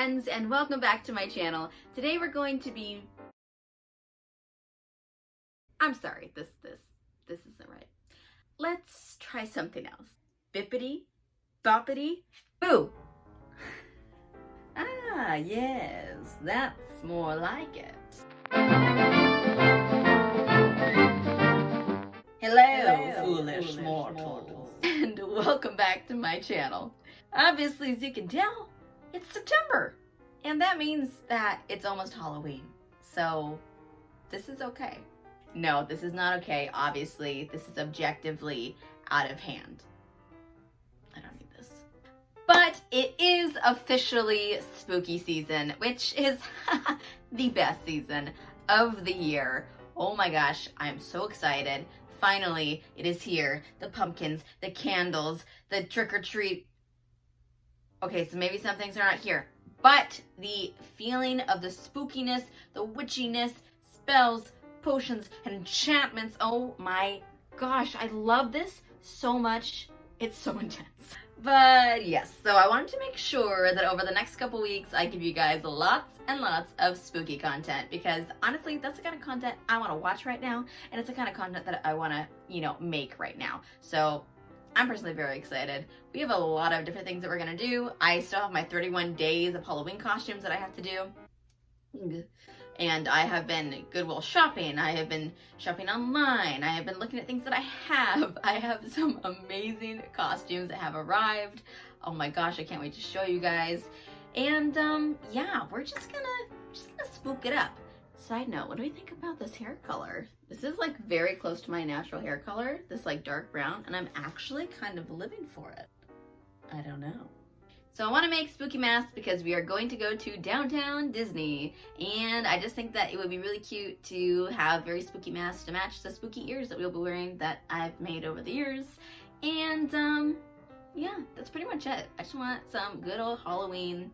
friends, and welcome back to my channel. Today we're going to be... I'm sorry, this isn't right. Let's try something else. Bippity, boppity, boo! Ah, yes, that's more like it. Hello, foolish mortals, and welcome back to my channel. Obviously, as you can tell, it's September, and that means that it's almost Halloween, so this is okay. No, this is not okay, obviously. This is objectively out of hand. I don't need this. But it is officially spooky season, which is the best season of the year. Oh my gosh, I'm so excited. Finally, it is here. The pumpkins, the candles, the trick-or-treat. Okay, so maybe some things are not here, but the feeling of the spookiness, the witchiness, spells, potions, and enchantments. Oh my gosh, I love this so much. It's so intense. But yes, so I wanted to make sure that over the next couple weeks, I give you guys lots and lots of spooky content, because honestly, that's the kind of content I want to watch right now, and it's the kind of content that I want to, make right now. So I'm personally very excited. We have a lot of different things that we're gonna do. I still have my 31 days of Halloween costumes that I have to do. And I have been Goodwill shopping. I have been shopping online. I have been looking at things that I have. I have some amazing costumes that have arrived. Oh my gosh, I can't wait to show you guys. And yeah, we're just gonna spook it up. Side note, what do we think about this hair color? This is like very close to my natural hair color, this like dark brown, and I'm actually kind of living for it. I don't know. So I want to make spooky masks because we are going to go to downtown Disney, and I just think that it would be really cute to have very spooky masks to match the spooky ears that we'll be wearing that I've made over the years. And yeah, that's pretty much it. I just want some good old Halloween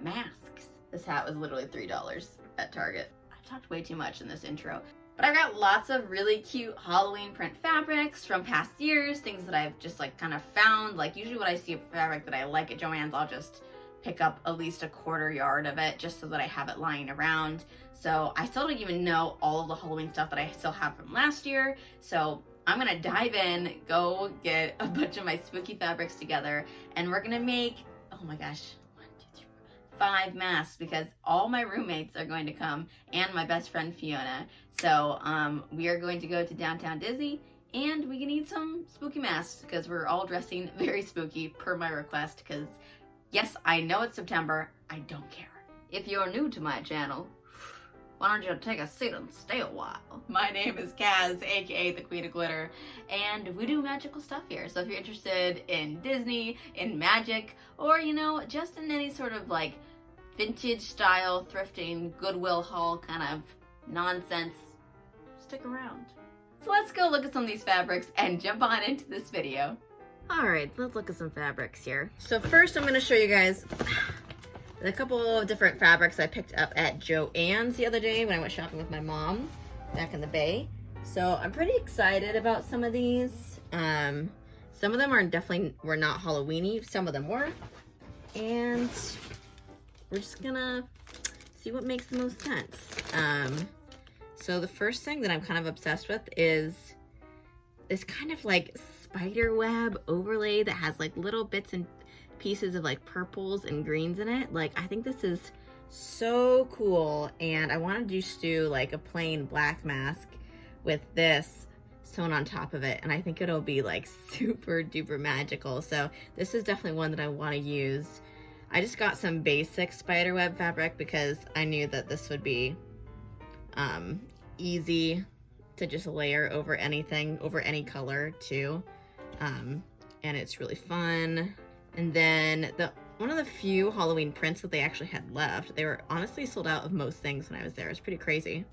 masks. This hat was literally $3 at Target. I talked way too much in this intro. But I've got lots of really cute Halloween print fabrics from past years, things that I've just like kind of found. Like usually when I see a fabric that I like at Joann's, I'll just pick up at least a quarter yard of it just so that I have it lying around. So I still don't even know all of the Halloween stuff that I still have from last year. So I'm gonna dive in, go get a bunch of my spooky fabrics together, and we're gonna make, oh my gosh, 5 masks, because all my roommates are going to come and my best friend Fiona. So we are going to go to downtown Disney, and we can need some spooky masks because we're all dressing very spooky per my request, because yes, I know it's September, I don't care. If you're new to my channel, why don't you take a seat and stay a while? My name is Kaz, aka the Queen of Glitter, and we do magical stuff here. So if you're interested in Disney, in magic, or just in any sort of like vintage style thrifting, Goodwill haul kind of nonsense, stick around. So let's go look at some of these fabrics and jump on into this video. All right, let's look at some fabrics here. So first I'm gonna show you guys a couple of different fabrics I picked up at Joann's the other day when I went shopping with my mom back in the Bay. So I'm pretty excited about some of these. Some of them were not Halloween-y, some of them were. And we're just gonna see what makes the most sense. So the first thing that I'm kind of obsessed with is this kind of like spider web overlay that has like little bits and pieces of like purples and greens in it. Like, I think this is so cool, and I want to just do like a plain black mask with this sewn on top of it, and I think it'll be like super duper magical. So this is definitely one that I want to use. I just got some basic spiderweb fabric because I knew that this would be easy to just layer over anything, over any color too, and it's really fun. And then one of the few Halloween prints that they actually had left, they were honestly sold out of most things when I was there. It's pretty crazy.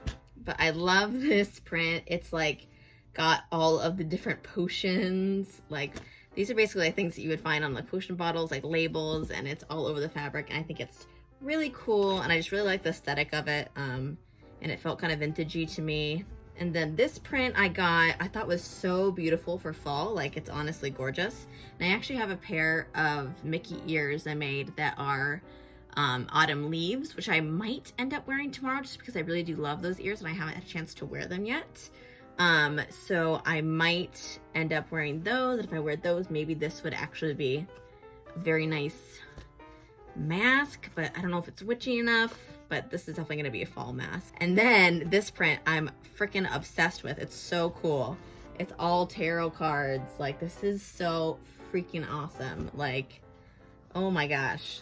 But I love this print. It's like got all of the different potions. Like, these are basically like things that you would find on like potion bottles, like labels, and it's all over the fabric. And I think it's really cool, and I just really like the aesthetic of it. And it felt kind of vintagey to me. And then this print I thought was so beautiful for fall. Like, it's honestly gorgeous. And I actually have a pair of Mickey ears I made that are autumn leaves, which I might end up wearing tomorrow just because I really do love those ears and I haven't had a chance to wear them yet. So I might end up wearing those. And if I wear those, maybe this would actually be a very nice mask, but I don't know if it's witchy enough, but this is definitely gonna be a fall mask. And then this print I'm freaking obsessed with. It's so cool. It's all tarot cards. Like, this is so freaking awesome. Like, oh my gosh,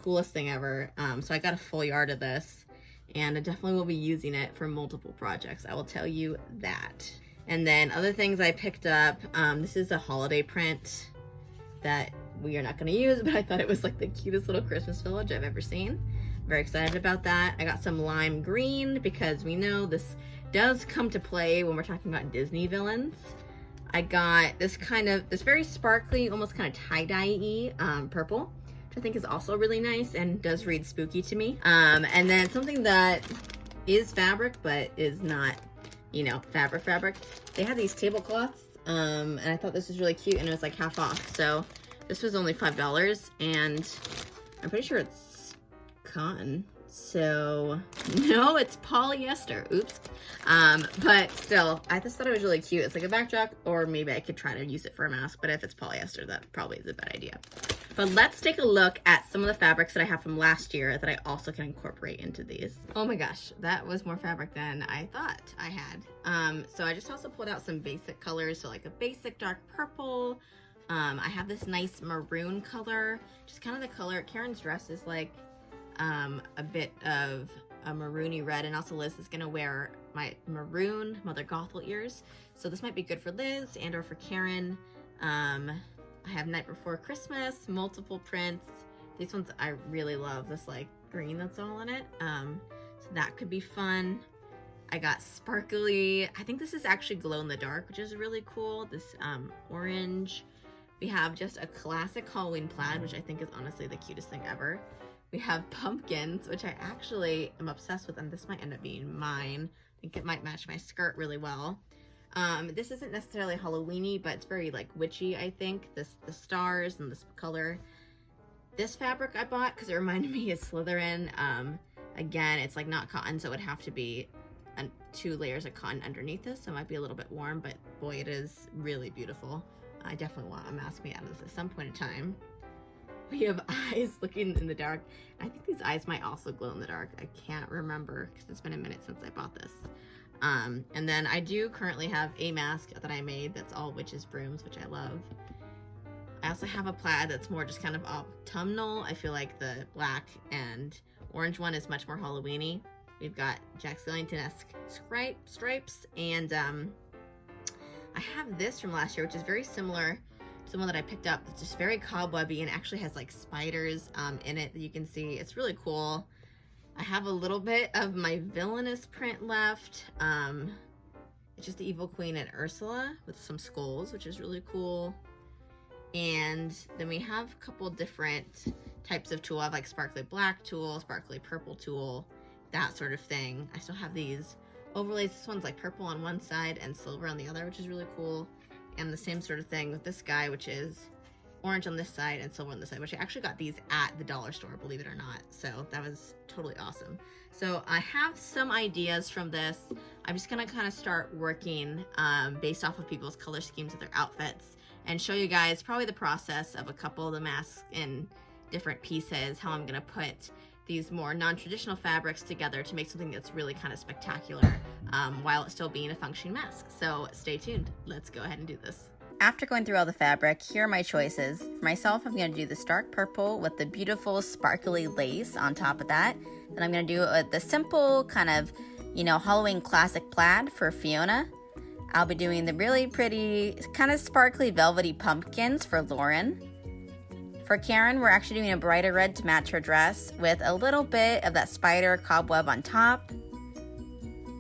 coolest thing ever. So I got a full yard of this and I definitely will be using it for multiple projects. I will tell you that. And then other things I picked up, this is a holiday print that we are not going to use, but I thought it was like the cutest little Christmas village I've ever seen. Very excited about that. I got some lime green because we know this does come to play when we're talking about Disney villains. I got this this very sparkly, almost kind of tie-dye-y purple, which I think is also really nice and does read spooky to me. And then something that is fabric, but is not, you know, fabric. They had these tablecloths, and I thought this was really cute, and it was like half off. So this was only $5, and I'm pretty sure it's cotton. So no, it's polyester. Oops. But still, I just thought it was really cute. It's like a backdrop, or maybe I could try to use it for a mask, but if it's polyester, that probably is a bad idea. But let's take a look at some of the fabrics that I have from last year that I also can incorporate into these. Oh my gosh, that was more fabric than I thought I had. So I just also pulled out some basic colors, so like a basic dark purple. I have this nice maroon color, just kind of the color. Karen's dress is like a bit of a maroony red, and also Liz is gonna wear my maroon Mother Gothel ears, so this might be good for Liz and or for Karen. I have Night Before Christmas, multiple prints. These ones I really love, this like green that's all in it, so that could be fun. I got sparkly, I think this is actually glow in the dark, which is really cool. This orange. We have just a classic Halloween plaid, which I think is honestly the cutest thing ever. We have pumpkins, which I actually am obsessed with, and this might end up being mine. I think it might match my skirt really well. This isn't necessarily Halloween-y, but it's very like witchy, I think. The stars and this color. This fabric I bought because it reminded me of Slytherin. Again, it's like not cotton, so it would have to be 2 layers of cotton underneath this, so it might be a little bit warm, but boy, it is really beautiful. I definitely want a mask made out of this at some point in time. We have eyes looking in the dark. I think these eyes might also glow in the dark. I can't remember because it's been a minute since I bought this. And then I do currently have a mask that I made that's all witches' brooms, which I love. I also have a plaid that's more just kind of autumnal. I feel like the black and orange one is much more Halloween-y. We've got Jack Skellington-esque stripes, and I have this from last year, which is very similar to the one that I picked up. It's just very cobwebby and actually has like spiders in it that you can see. It's really cool. I have a little bit of my villainous print left. It's just the Evil Queen and Ursula with some skulls, which is really cool. And then we have a couple different types of tool. I have like sparkly black tool, sparkly purple tool, that sort of thing. I still have these overlays. This one's like purple on one side and silver on the other, which is really cool. And the same sort of thing with this guy, which is orange on this side and silver on this side, which I actually got these at the dollar store, believe it or not. So that was totally awesome. So I have some ideas from this. I'm just gonna kind of start working based off of people's color schemes of their outfits and show you guys probably the process of a couple of the masks in different pieces, how I'm gonna put these more non-traditional fabrics together to make something that's really kind of spectacular while it's still being a functioning mask. So stay tuned. Let's go ahead and do this. After going through all the fabric, here are my choices. For myself, I'm going to do the stark purple with the beautiful sparkly lace on top of that. Then I'm going to do the simple kind of, you know, Halloween classic plaid for Fiona. I'll be doing the really pretty kind of sparkly velvety pumpkins for Lauren. For Karen, we're actually doing a brighter red to match her dress with a little bit of that spider cobweb on top.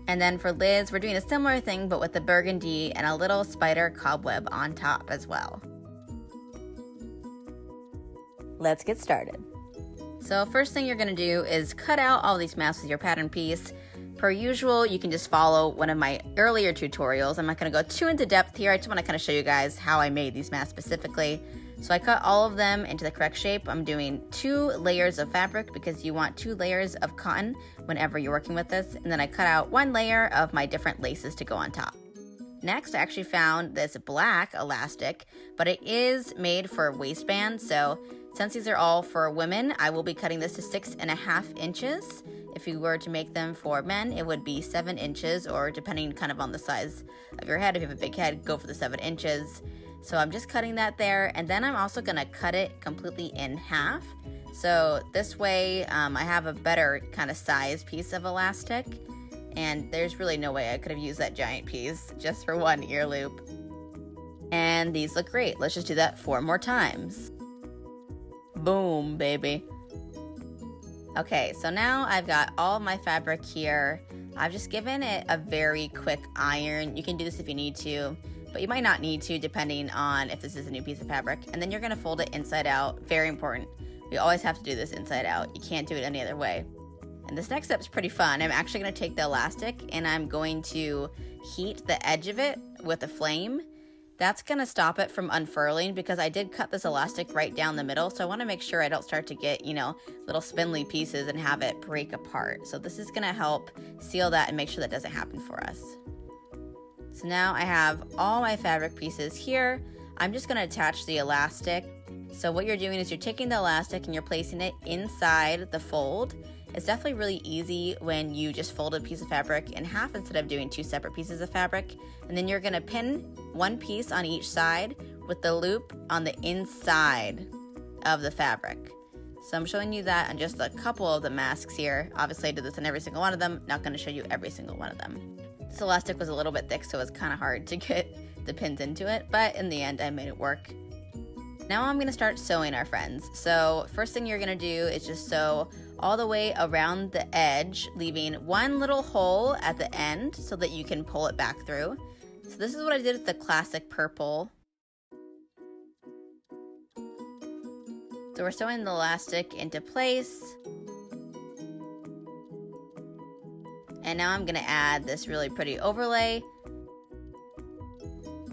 And then for Liz, we're doing a similar thing, but with the burgundy and a little spider cobweb on top as well. Let's get started. So first thing you're gonna do is cut out all these masks with your pattern piece. Per usual, you can just follow one of my earlier tutorials. I'm not gonna go too into depth here. I just wanna kind of show you guys how I made these masks specifically. So I cut all of them into the correct shape. I'm doing 2 layers of fabric because you want 2 layers of cotton whenever you're working with this. And then I cut out 1 layer of my different laces to go on top. Next, I actually found this black elastic, but it is made for a waistband. So since these are all for women, I will be cutting this to 6.5 inches. If you were to make them for men, it would be 7 inches, or depending kind of on the size of your head. If you have a big head, go for the 7 inches. So I'm just cutting that there, and then I'm also gonna cut it completely in half. So this way I have a better kind of size piece of elastic, and there's really no way I could have used that giant piece just for 1 ear loop. And these look great. Let's just do that 4 more times. Boom, baby. Okay, so now I've got all of my fabric here. I've just given it a very quick iron. You can do this if you need to, but you might not need to depending on if this is a new piece of fabric. And then you're gonna fold it inside out. Very important. We always have to do this inside out. You can't do it any other way. And this next step is pretty fun. I'm actually gonna take the elastic and I'm going to heat the edge of it with a flame. That's gonna stop it from unfurling because I did cut this elastic right down the middle. So I wanna make sure I don't start to get, little spindly pieces and have it break apart. So this is gonna help seal that and make sure that doesn't happen for us. So now I have all my fabric pieces here. I'm just gonna attach the elastic. So what you're doing is you're taking the elastic and you're placing it inside the fold. It's definitely really easy when you just fold a piece of fabric in half instead of doing 2 separate pieces of fabric. And then you're gonna pin 1 piece on each side with the loop on the inside of the fabric. So I'm showing you that on just a couple of the masks here. Obviously I did this on every single one of them. Not gonna show you every single one of them. This elastic was a little bit thick, so it was kind of hard to get the pins into it, but in the end I made it work. Now I'm gonna start sewing our friends. So first thing you're gonna do is just sew all the way around the edge, leaving 1 little hole at the end so that you can pull it back through. So this is what I did with the classic purple. So we're sewing the elastic into place. And now I'm gonna add this really pretty overlay.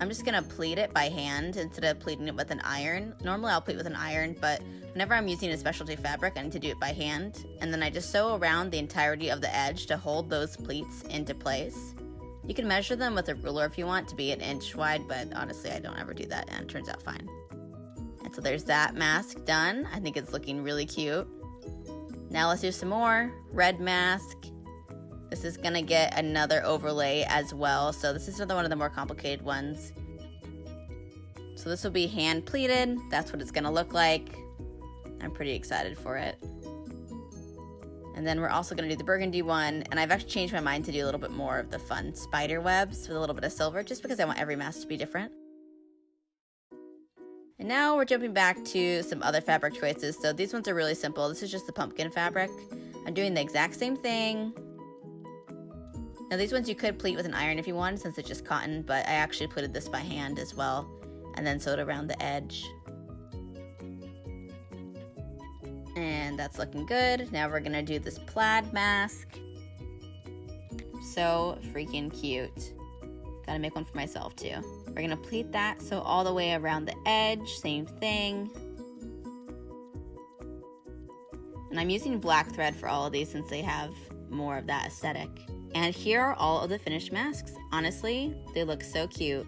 I'm just gonna pleat it by hand instead of pleating it with an iron. Normally I'll pleat with an iron, but whenever I'm using a specialty fabric, I need to do it by hand. And then I just sew around the entirety of the edge to hold those pleats into place. You can measure them with a ruler if you want to be 1 inch wide, but honestly I don't ever do that and it turns out fine. And so there's that mask done. I think it's looking really cute. Now let's do some more. Red mask. This is gonna get another overlay as well. So this is another one of the more complicated ones. So this will be hand pleated. That's what it's gonna look like. I'm pretty excited for it. And then we're also gonna do the burgundy one. And I've actually changed my mind to do a little bit more of the fun spider webs with a little bit of silver, just because I want every mask to be different. And now we're jumping back to some other fabric choices. So these ones are really simple. This is just the pumpkin fabric. I'm doing the exact same thing. Now these ones you could pleat with an iron if you wanted, since it's just cotton, but I actually pleated this by hand as well, and then sewed around the edge. And that's looking good. Now we're gonna do this plaid mask. So freaking cute. Gotta make one for myself too. We're gonna pleat that, so all the way around the edge, same thing. And I'm using black thread for all of these since they have more of that aesthetic. And here are all of the finished masks. Honestly, they look so cute.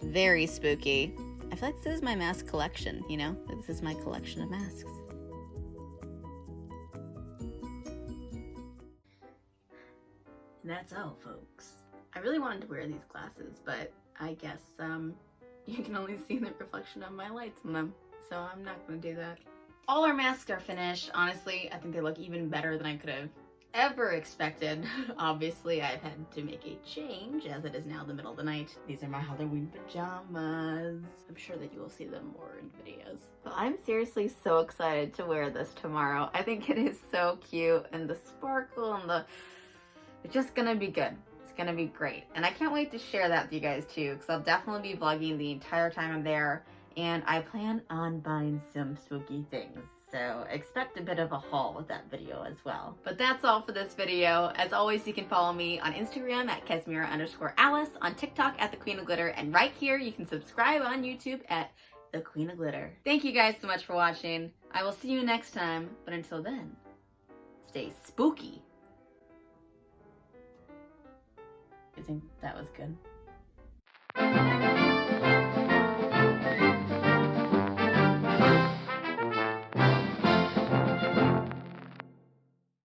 Very spooky. I feel like this is my mask collection, Like this is my collection of masks. And that's all, folks. I really wanted to wear these glasses, but I guess you can only see the reflection of my lights in them, so I'm not gonna do that. All our masks are finished. Honestly, I think they look even better than I could have ever expected. Obviously, I've had to make a change as it is now the middle of the night. These are my Halloween pajamas. I'm sure that you will see them more in videos. But I'm seriously so excited to wear this tomorrow. I think it is so cute, and the sparkle and it's just gonna be good. It's gonna be great. And I can't wait to share that with you guys too, because I'll definitely be vlogging the entire time I'm there. And I plan on buying some spooky things. So expect a bit of a haul with that video as well. But that's all for this video. As always, you can follow me on Instagram at Kesmira_Alice, on TikTok at The Queen of Glitter, and right here you can subscribe on YouTube at The Queen of Glitter. Thank you guys so much for watching. I will see you next time, but until then, stay spooky. You think that was good?